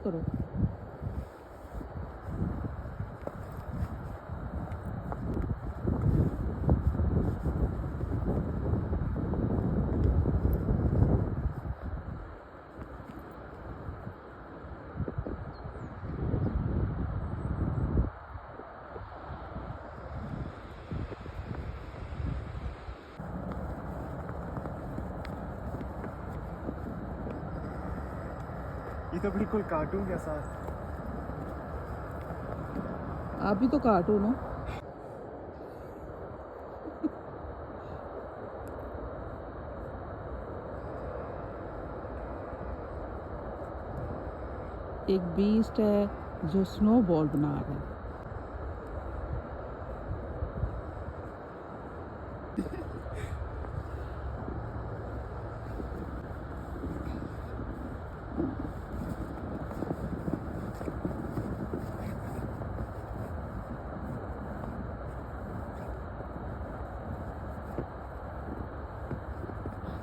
करो। ये तो बिल्कुल कार्टून जैसा है। आप भी तो कार्टून हो। एक बीस्ट है जो स्नोबॉल बना रहा है।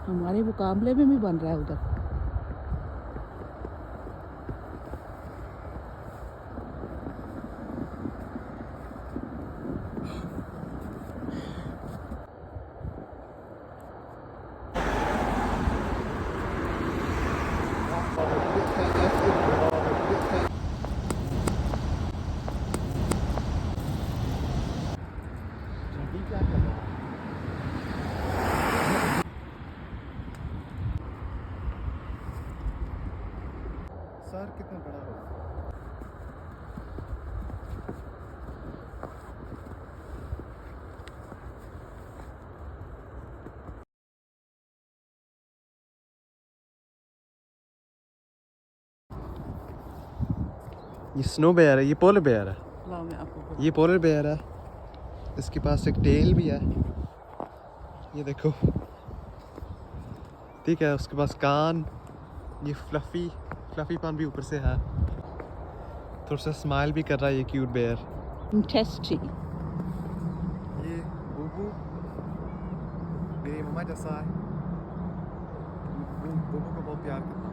हमारे मुकाबले में भी बन रहा है उधर। क्या कर रहा है? सर कितना बड़ा होगा? ये स्नो बेयर है, ये पोलर बेयर है। लाओ मैं आपको। ये पोलर बेयर है, इसके पास एक टेल भी है, ये देखो। ठीक है, उसके पास कान, ये फ्लफी पान भी ऊपर से है। थोड़ा सा स्माइल भी कर रहा है ये क्यूट बेयर। टेस्टी। ये बूबू मेरी मम्मा जैसा है। बूबू को बहुत प्यार करता हूँ।